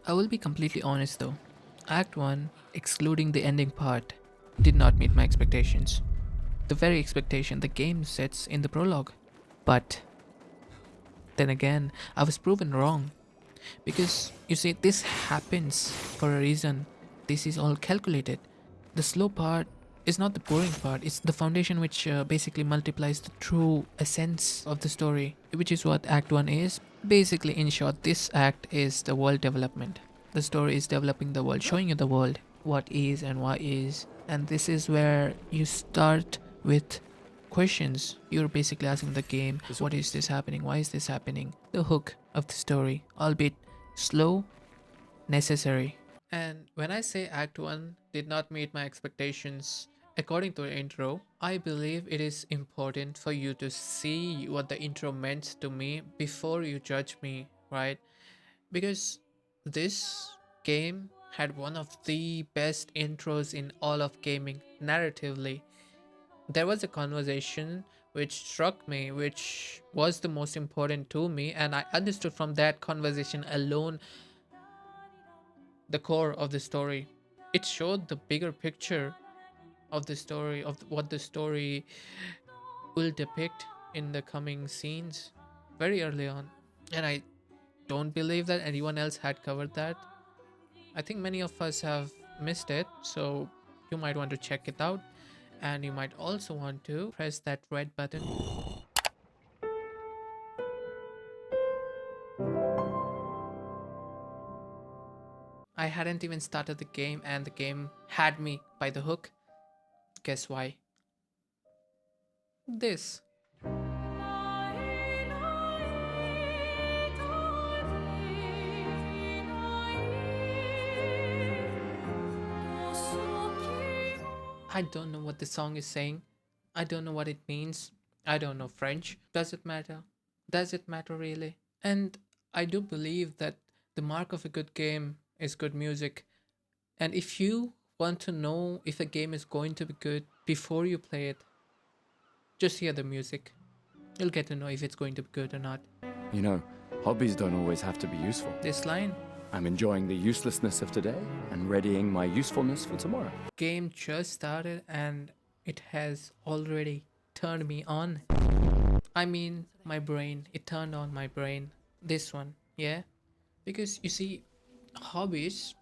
I will be completely honest though. Act 1, excluding the ending part, did not meet my expectations. The very expectation the game sets in the prologue. But then again, I was proven wrong. Because you see, this happens for a reason. This is all calculated. The slow part is not the boring part, it's the foundation which basically multiplies the true essence of the story, which is what Act 1 is. Basically, in short, this act is the world development. The story is developing the world, showing you the world, what is and what is. And this is where you start with questions. You're basically asking the game, what is this happening? Why is this happening? The hook of the story, albeit slow, necessary. And when I say Act 1 did not meet my expectations, according to the intro, I believe it is important for you to see what the intro meant to me before you judge me, right? Because this game had one of the best intros in all of gaming narratively. There was a conversation which struck me, which was the most important to me, and I understood from that conversation alone the core of the story. It showed the bigger picture of the story, of what the story will depict in the coming scenes very early on. And I don't believe that anyone else had covered that. I think many of us have missed it, so you might want to check it out. And you might also want to press that red button. I hadn't even started the game, and the game had me by the hook. Guess why? This. I don't know what the song is saying. I don't know what it means. I don't know French. Does it matter? Does it matter really? And I do believe that the mark of a good game is good music. And if you want to know if a game is going to be good before you play it, just hear the music. You'll get to know if it's going to be good or not. You know, hobbies don't always have to be useful. This line, I'm enjoying the uselessness of today and readying my usefulness for tomorrow. game just started and it has already turned me on. I mean, my brain. It turned on my brain. This one, yeah? Because you see, hobbies,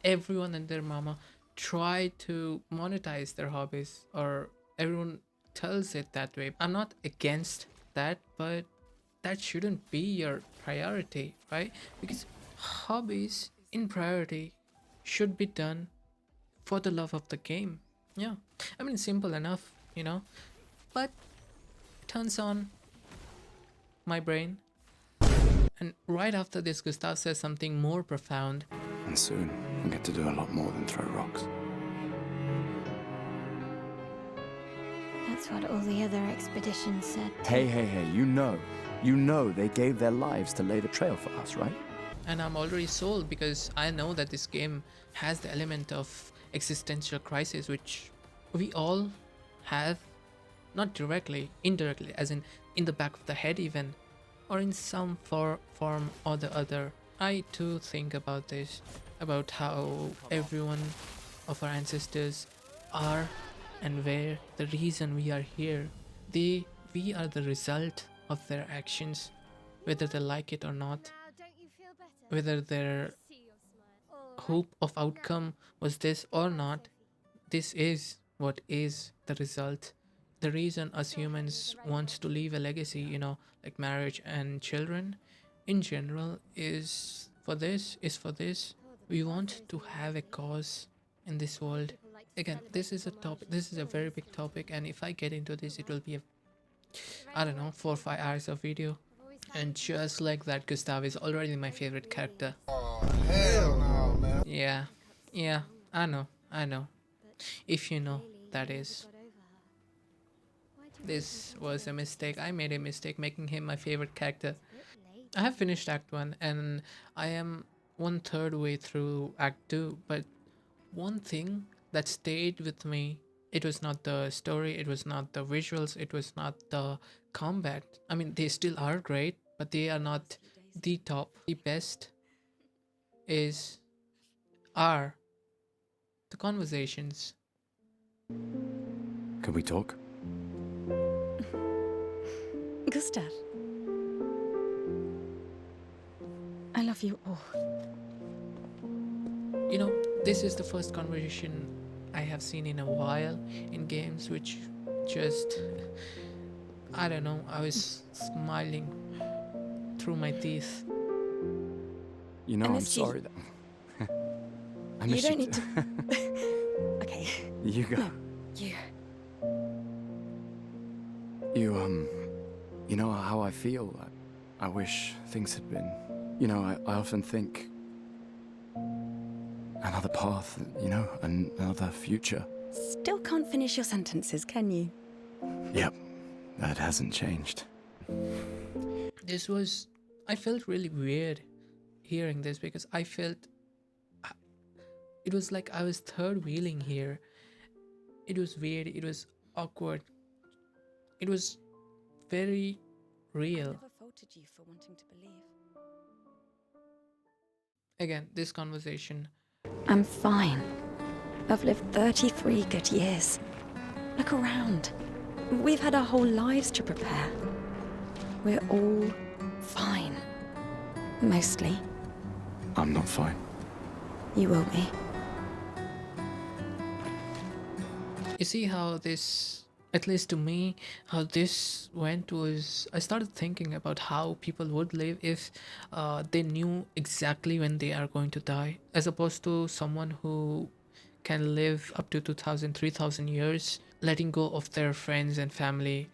everyone and their mama try to monetize their hobbies, or everyone tells it that way. I'm not against that, but that shouldn't be your priority, right? Because hobbies in priority should be done for the love of the game. Yeah. I mean, simple enough, you know? But turns on my brain. And right after this, Gustav says something more profound. And soon, I'll get to do a lot more than throw rocks. That's what all the other expeditions said. Hey, you know they gave their lives to lay the trail for us, right? And I'm already sold because I know that this game has the element of existential crisis, which we all have, not directly, indirectly, as in the back of the head even, or in some form or the other. I too think about this, about how everyone of our ancestors are and were the reason we are here. We are the result of their actions, whether they like it or not, whether their hope of outcome was this or not. This is what is the result. The reason us humans want to leave a legacy, like marriage and children in general, is for this. We want to have a cause in this world. Again, this is a topic, this is a very big topic, and if I get into this, it will be a, I don't know, 4 or 5 hours of video. And just like that, Gustav is already my favorite character. Oh, hell no, man. Yeah, yeah, I know. If you know, that is. This was a mistake. I made a mistake making him my favorite character. I have finished Act 1 and I am 1/3 way through Act 2, but one thing that stayed with me, it was not the story, it was not the visuals, it was not the combat. I mean, they still are great, but they are not the top, the best. is are the conversations. Could we talk? Gustav, I love you all. This is the first conversation I have seen in a while in games, which just, I don't know, I was smiling through my teeth. You know, I I'm missed you. sorry that. I You miss don't you. need to. Okay. You go. No, you. You know how I feel. I wish things had been. I often think another path, another future. Still can't finish your sentences, can you? Yep, that hasn't changed. I felt really weird hearing this because it was like I was third wheeling here. It was weird, it was awkward, it was very I real. never faulted you for wanting to believe. Again, this conversation. I'm fine. I've lived 33 good years. Look around. We've had our whole lives to prepare. We're all fine. Mostly. I'm not fine. You will be. You see how this, at least to me, how this went was I started thinking about how people would live if they knew exactly when they are going to die, as opposed to someone who can live up to 2000, 3000 years, letting go of their friends and family,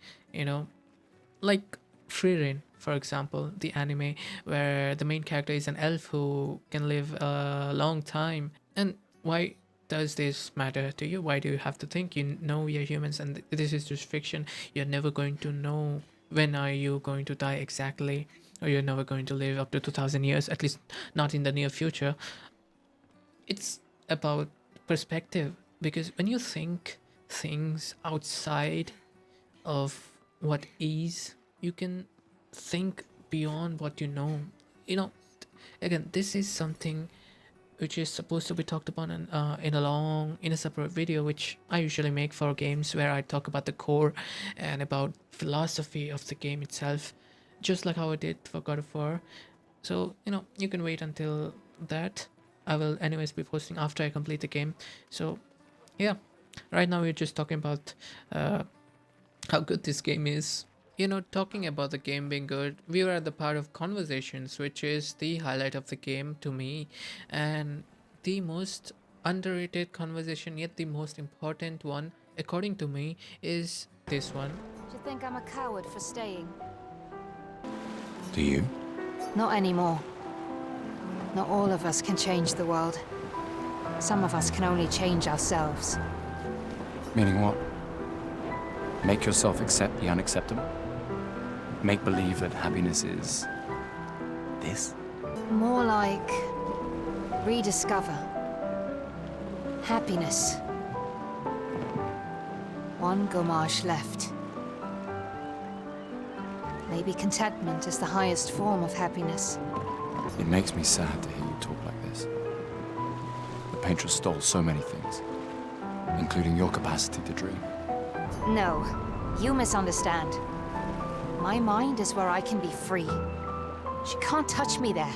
like Free Reign, for example, the anime where the main character is an elf who can live a long time. And why does this matter to you? Why do you have to think? You know we are humans and this is just fiction. You're never going to know when are you going to die exactly, or you're never going to live up to 2000 years, at least not in the near future. It's about perspective, because when you think things outside of what is, you can think beyond what you know. Again, this is something which is supposed to be talked about in a separate video, which I usually make for games, where I talk about the core and about philosophy of the game itself, just like how I did for God of War. So you can wait until that. I will anyways be posting after I complete the game. So yeah, right now we're just talking about how good this game is. Talking about the game being good, we were at the part of conversations, which is the highlight of the game to me, and the most underrated conversation, yet the most important one, according to me, is this one. Do you think I'm a coward for staying? Do you? Not anymore. Not all of us can change the world. Some of us can only change ourselves. Meaning what? Make yourself accept the unacceptable? Make believe that happiness is this? More like rediscover happiness. One Gomage left. Maybe contentment is the highest form of happiness. It makes me sad to hear you talk like this. The painter stole so many things, including your capacity to dream. No, you misunderstand. My mind is where I can be free. She can't touch me there.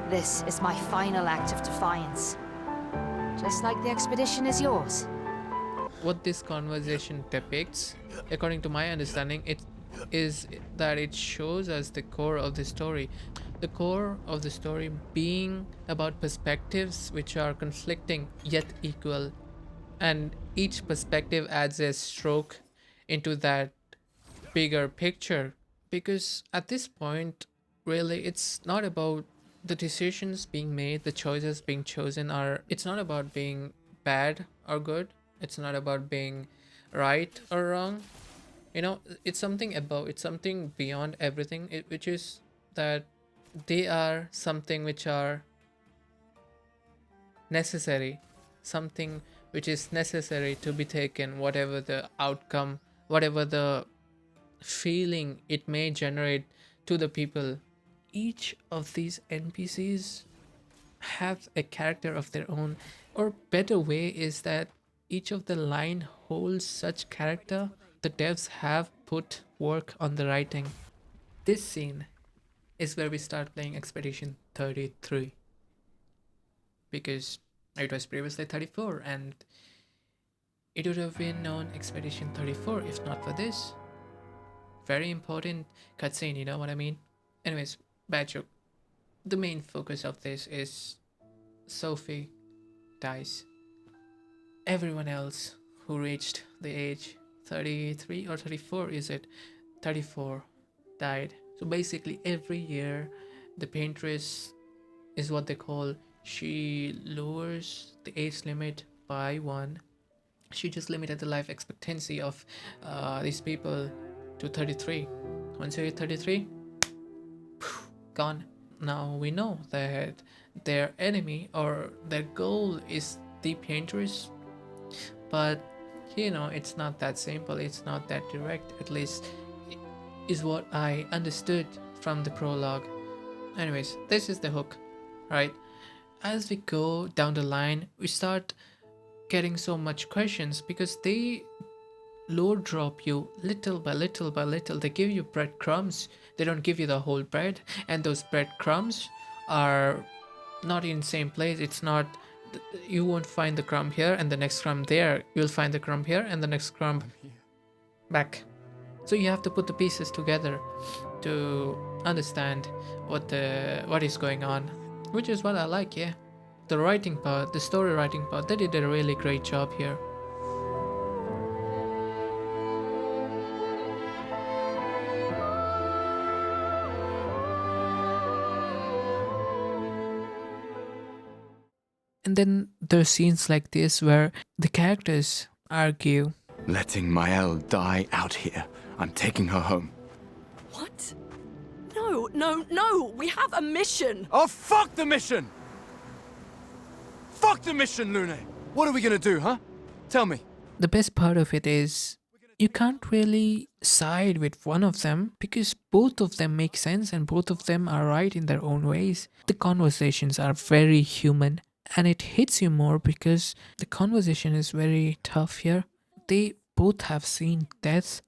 This is my final act of defiance. Just like the expedition is yours. What this conversation depicts, according to my understanding, it is that it shows us the core of the story. The core of the story being about perspectives which are conflicting yet equal, and each perspective adds a stroke into that bigger picture. Because at this point, really, it's not about the decisions being made, the choices being chosen are, it's not about being bad or good, it's not about being right or wrong. It's something above, it's something beyond everything, which is that they are something which are necessary, something which is necessary to be taken, whatever the outcome, whatever the feeling it may generate to the people. Each of these NPCs have a character of their own, or better way is that each of the line holds such character. The devs have put work on the writing. This scene is where we start playing Expedition 33, because it was previously 34, and it would have been known Expedition 34 if not for this very important cutscene, you know what I mean? Anyways, bad joke. The main focus of this is Sophie dies. Everyone else who reached the age 33 or 34, is it? 34 died. So basically every year the paintress is what they call, she lowers the age limit by one. She just limited the life expectancy of these people to 33. Once you hit 33, gone. Now we know that their enemy or their goal is the painters, but you know, it's not that simple, it's not that direct, at least is what I understood from the prologue. Anyways, this is the hook, right? As we go down the line, we start getting so much questions because they low drop you little by little by little. They give you breadcrumbs, they don't give you the whole bread, and those breadcrumbs are not in same place. It's not, you won't find the crumb here and the next crumb there. You'll find the crumb here and the next crumb back. So you have to put the pieces together to understand what is going on, which is what I like. Yeah, the writing part, the story writing part, they did a really great job here. And then there are scenes like this where the characters argue. Letting Mael die out here. I'm taking her home. What? No, no, no! We have a mission! Oh, fuck the mission! Fuck the mission, Lune! What are we gonna do, huh? Tell me. The best part of it is you can't really side with one of them because both of them make sense and both of them are right in their own ways. The conversations are very human and it hits you more because the conversation is very tough here. They both have seen death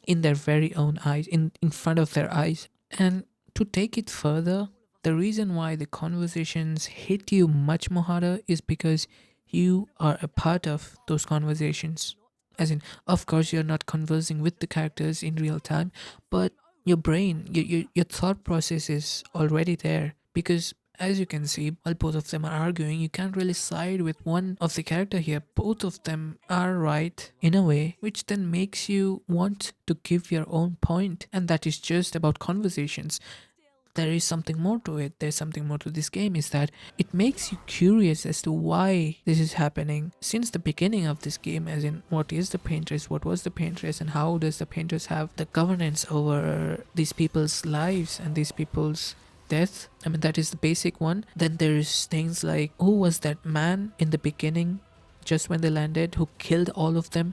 in their very own eyes, in front of their eyes. And to take it further, the reason why the conversations hit you much more harder is because you are a part of those conversations. As in, of course, you're not conversing with the characters in real time, but your brain, your thought process is already there. Because as you can see, while both of them are arguing, you can't really side with one of the character here. Both of them are right in a way, which then makes you want to give your own point, and that is just about conversations. There is something more to it. There's something more to this game, is that it makes you curious as to why this is happening since the beginning of this game, as in what is the paintress, what was the paintress, and how does the paintress have the governance over these people's lives and these people's death. I mean, that is the basic one. Then there's things like, who was that man in the beginning just when they landed who killed all of them,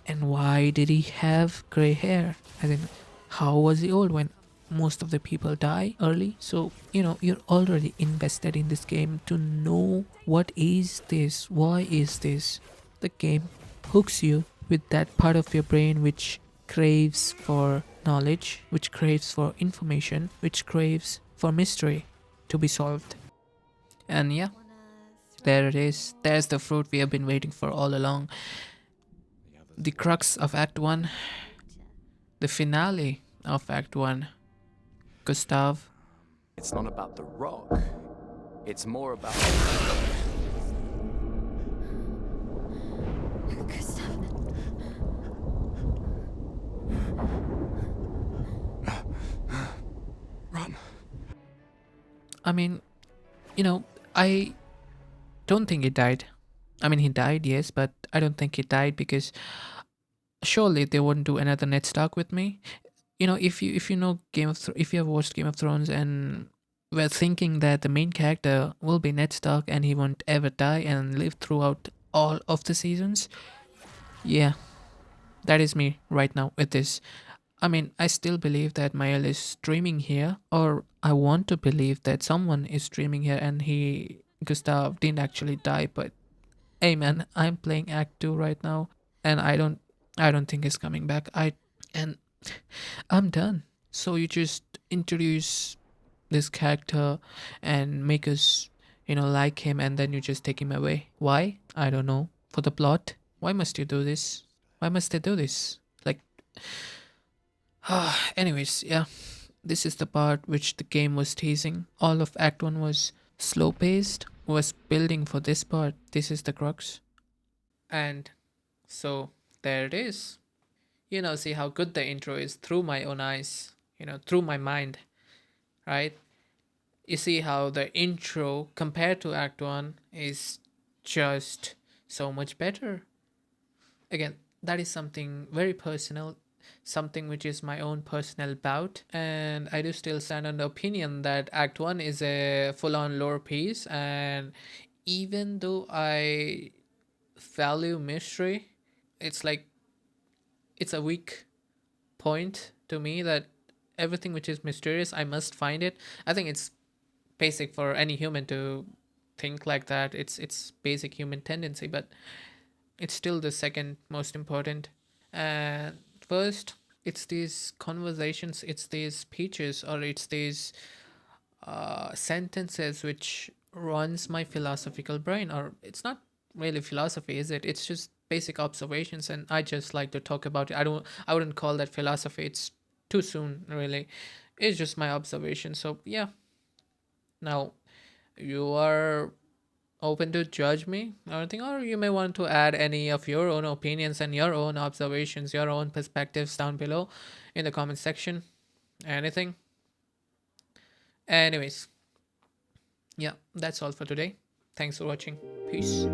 and why did he have gray hair? As in, how was he old when most of the people die early? So you know, you're already invested in this game to know what is this, why is this. The game hooks you with that part of your brain which craves for knowledge, which craves for information, which craves for mystery to be solved. And yeah, there it is. There's the fruit we have been waiting for all along. The crux of Act 1, the finale of Act 1. Gustav. It's not about the rock. It's more about... Gustav. Run. I mean, you know, I don't think he died. I mean, he died, yes, but I don't think he died because surely they wouldn't do another Ned Stark with me. You know, if you know if you have watched Game of Thrones and were thinking that the main character will be Ned Stark and he won't ever die and live throughout all of the seasons, yeah, that is me right now with this. I mean, I still believe that Mael is streaming here, or I want to believe that someone is streaming here and he Gustav didn't actually die, but hey man, I'm playing Act 2 right now, and I don't think he's coming back. And I'm done. So you just introduce this character and make us, like him, and then you just take him away. Why? I don't know. For the plot? Why must you do this? Why must they do this? Like, anyways, yeah. This is the part which the game was teasing. All of Act 1 was slow paced, was building for this part. This is the crux. And so there it is. See how good the intro is through my own eyes, through my mind, right? You see how the intro compared to Act 1 is just so much better. Again, that is something very personal, something which is my own personal bout, and I do still stand on the opinion that Act 1 is a full-on lore piece, and even though I value mystery, it's like it's a weak point to me that everything which is mysterious I must find it. I think it's basic for any human to think like that. It's basic human tendency, but it's still the second most important. And first, it's these conversations, it's these speeches, or it's these sentences which runs my philosophical brain. Or it's not really philosophy, is it? It's just basic observations, and I just like to talk about it. I wouldn't call that philosophy. It's too soon, really. It's just my observation. So yeah. Now, you are open to judge me or anything, or you may want to add any of your own opinions and your own observations, your own perspectives down below in the comment section. Anything. Anyways, yeah, that's all for today. Thanks for watching. Peace.